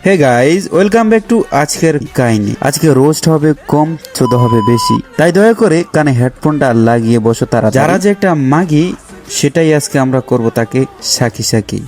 Hey guys, welcome back to আজকের কাহিনী। আজকে রোস্ট হবে কম, চোদ হবে বেশি, তাই দয়া করে কানে হেডফোনটা লাগিয়ে বসো। তারা যারা যে একটা মাগি, সেটাই আজকে আমরা করব তাকে সাকি সাকি।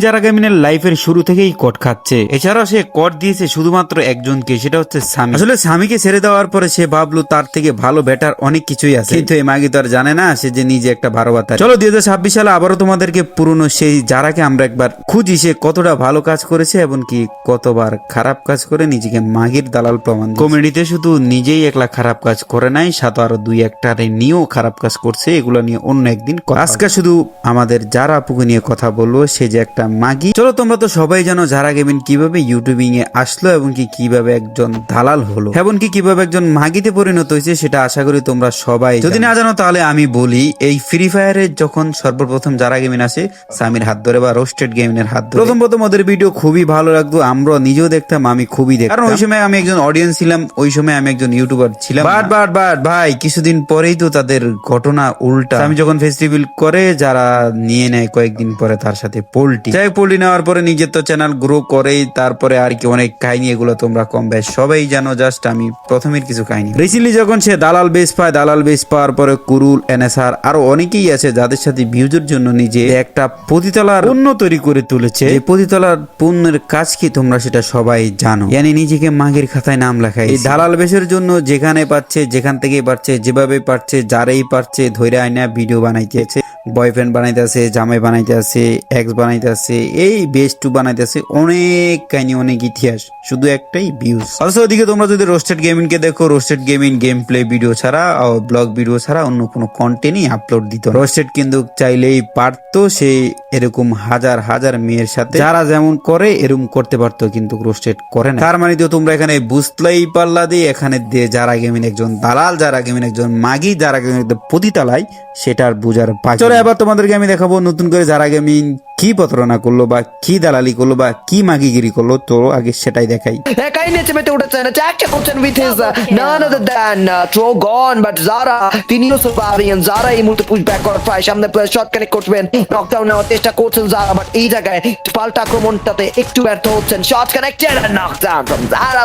যারা গেমিনের লাইফের শুরু থেকেই কট খাচ্ছে। এছাড়াও সে কট দিয়েছে শুধুমাত্র একজনকে, সেটা হচ্ছে স্বামী। আসলে স্বামীকে ছেড়ে দেওয়ার পরে সে ভাবলো তার থেকে ভালো বেটার অনেক কিছুই আছে, কিন্তু এই মাগি তো আর জানে না সে যে নিজে একটা ভারবাতার। চলো 2026 সালে আবারও তোমাদেরকে পুরনো সেই যারাকে আমরা একবার খুঁজি, সে কতটা ভালো কাজ করেছে এবং কি কতবার খারাপ কাজ করে নিজেকে মাগির দালাল প্রমাণ। কমেডিতে শুধু নিজেই একলা খারাপ কাজ করে নাই, সাথে আরো দুই একটারে নিয়েও খারাপ কাজ করছে। এগুলো নিয়ে অন্য একদিন আজকে শুধু আমাদের যারা আপুকে নিয়ে কথা বলবো, সে যে একটা মাগি। চলো, তোমরা তো সবাই জানো যারা গেমিন কিভাবে ইউটিউবিং এ আসলো এবং কি কিভাবে একজন দালাল হলো এবং কি কিভাবে একজন মাগিতে পরিণত হয়েছে, সেটা আশা করি তোমরা সবাই। যদি না জানো তাহলে আমি বলি, এই ফ্রি ফায়ারে যখন সর্বপ্রথম যারা গেমিন আসে সামির হাত ধরে বা রোস্টেড গেমিনের হাত ধরে, প্রথম ওদের ভিডিও খুবই ভালো লাগতো, আমরা নিজেও দেখতাম, আমি খুবই দেখতাম, কারণ ওই সময় আমি একজন অডিয়েন্স ছিলাম, ওই সময় আমি একজন ইউটিউবার ছিলাম। বাট ভাই কিছুদিন পরেই তো তাদের ঘটনা উল্টা। আমি যখন ফেস্টিভ্যাল করে যারা নিয়ে নেয় কয়েকদিন পরে তার সাথে পোল্টি নেওয়ার পরে নিজের তো চ্যানেল গ্রো করেই, তারপরে আর কি অনেক কাহিনী, এগুলো তোমরা কম বেশ সবাই জানো। জাস্ট আমি প্রথমের কিছু কাহিনী। রিসেন্টলি যখন সে দালাল বেস পায়, দালাল বেস পাওয়ার পরে কুরুল, এনএসআর আরো অনেকেই আছে যাদের সাথে ভিউজের জন্য নিজে একটা পতিতলার পণ্য তৈরি করে তুলেছে। এই পতিতলার পণ্যের কাজ কি তোমরা সেটা সবাই জানো, yani নিজেকে মাগের খাতায় নাম লেখায়। এই দালাল বেসের জন্য যেখানে পাচ্ছে, যেখান থেকেই পারছে, যেভাবে পারছে, যারাই পারছে ধৈর্য আয়না ভিডিও বানাইতেছে, বয়ফ্রেন্ড বানাইতেছে, জামাই বানাইতেছে, এক্স বানাইতেছে, এই বেস্ট টু বানাইতেছে, অনেক কাহিনী, অনেক ইতিহাস, শুধু একটাই ভিউজ। অবশ্য ওদিকে তোমরা যদি রোস্টেড গেমিং কে দেখো, roasted gaming game play video ছাড়া, ব্লগ ভিডিও ছাড়া অন্য কোনো কন্টেন্টই আপলোড দিত। রোস্টেড কিন্তু চাইলেই পারতো সে এরকম হাজার হাজার মেয়ের সাথে যারা যেমন করে এরকম করতে পারতো, কিন্তু রোস্টেড করে না। তার মানে তো তোমরা এখানে বুঝতেই পারলা দিয়ে এখানে দিয়ে যারা গেমিং একজন দালাল, যারা গেমিং একজন মাগি, যারা গেমিং একদম পতিতালায়, সেটার বুঝার বাকি। চলো এবার তোমাদেরকে আমি দেখাবো নতুন করে যারা গেমিং কি প্রতারণা করলো বা কি দালালি করলো বা কি মাগিগিরি করলো, তো আগে সেটাই দেখাই। একাই নেচে মেতে উঠেছেন, অ্যাটাক করছেন with his none other than Trogon, but যারা তিনিও সার্ভাইভিং, যারা এই মুহূর্তে পুশ ব্যাক করার প্রায় সামনে প্লেয়ার শট কানেক্ট করবেন, নকডাউন নেওয়ার চেষ্টা করছেন যারা, বাট এই জায়গায় পাল্টা আক্রমণটাতে একটু ব্যর্থ হচ্ছেন। Shot connected and knockdown from Zara,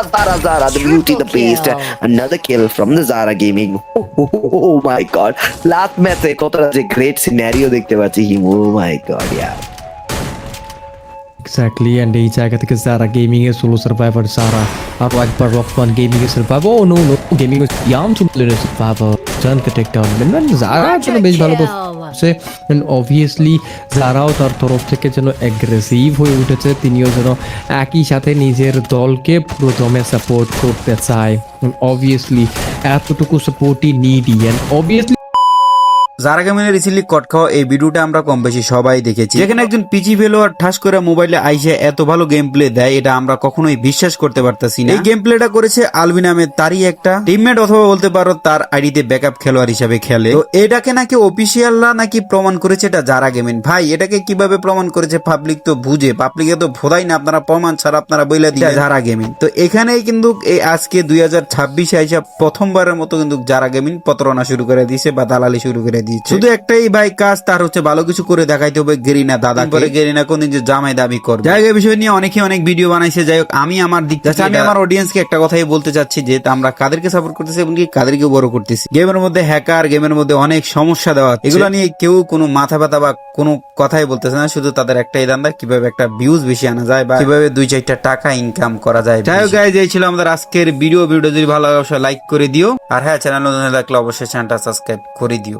the beauty, the beast, another kill from the Zara Gaming. Oh my god, last ম্যাচে কতটা যে গ্রেট সিনারিও দেখতে পাচ্ছি হিম, oh my god, yeah. Exactly, and এই জায়গা থেকে যারা গেমিং এর সোলো সার্ভাইভার যারা আরো একবার রকমান গেমিং এর সার্ভাইভার, ও নো গেমিং এর ইয়াম টু প্লেয়ার সার্ভাইভার জানকে টেক ডাউন মানে যারা যেন বেশ ভালো করছে, এন্ড অবভিয়াসলি যারাও তার তরফ থেকে যেন অ্যাগ্রেসিভ হয়ে উঠেছে, তিনিও যেন একই সাথে নিজের দলকে পুরো দমে সাপোর্ট করতে চায়। অবভিয়াসলি এতটুকু সাপোর্টই নিডি, এন্ড অবভিয়াসলি যারা গেমিনের রিসেন্টলি কট খাওয়া এই ভিডিওটা আমরা কম বেশি সবাই দেখেছি, যেখানে একজন পিজি ফেলোয়ার ঠাস করে মোবাইলে আইসে এত ভালো গেম প্লে দেয়, এটা আমরা কখনোই বিশ্বাস করতে পারতাছি না। এই গেম প্লেটা করেছে আলবি নামে তারই একটা টিমমেট, অথবা বলতে পারো তার আইডিতে ব্যাকআপ খেলোয়াড় হিসাবে খেলে। তো এটাকে নাকি অফিসিয়ালরা নাকি প্রমাণ করেছে এটা যারা গেমিন। ভাই এটাকে কিভাবে প্রমাণ করেছে পাবলিক তো বুঝে, পাবলিকে তো ভোদাই না, আপনারা প্রমাণ ছাড়া আপনারা বইলা দিয়ে যারা গেমিন। তো এখানেই কিন্তু এই আজকে 2026 আইসা প্রথমবারের মতো কিন্তু যারা গেমিন প্রতারণা শুরু করে দিয়েছে বা দালালি শুরু করে দিয়েছে। শুধু একটাই ভাই কাজ, তার হচ্ছে ভালো কিছু করে দেখাইতে হবে গেরিনা দাদা, পরে গেরিনা কোনদিন যে জামাই দাবি করবে। যাই হোক, বিষয় নিয়ে অনেকে অনেক ভিডিও বানাইছে। যাই হোক, আমি আমার দিক থেকে আমি আমার অডিয়েন্সকে একটা কথাই বলতে চাচ্ছি যে আমরা কাদেরকে সাপোর্ট করতেছি এবং কি কাদেরকে বড় করতেছি। গেমের মধ্যে হ্যাকার, গেমের মধ্যে অনেক সমস্যা দেওয়া, এগুলো নিয়ে কেউ কোনো মাথা ব্যথা বা কোনো কথাই বলতেছে না, শুধু তাদের একটাই ধান্দা কিভাবে একটা ভিউজ বেশি আনা যায় বা কিভাবে 2-4টা টাকা ইনকাম করা যায়। যাই হোক গাইজ, এই ছিল আমাদের আজকের ভিডিও যদি ভালো লাগে অবশ্যই লাইক করে দিও, আর হ্যাঁ চ্যানেল নতুন হলে অবশ্যই চ্যানেলটা সাবস্ক্রাইব করে দিও।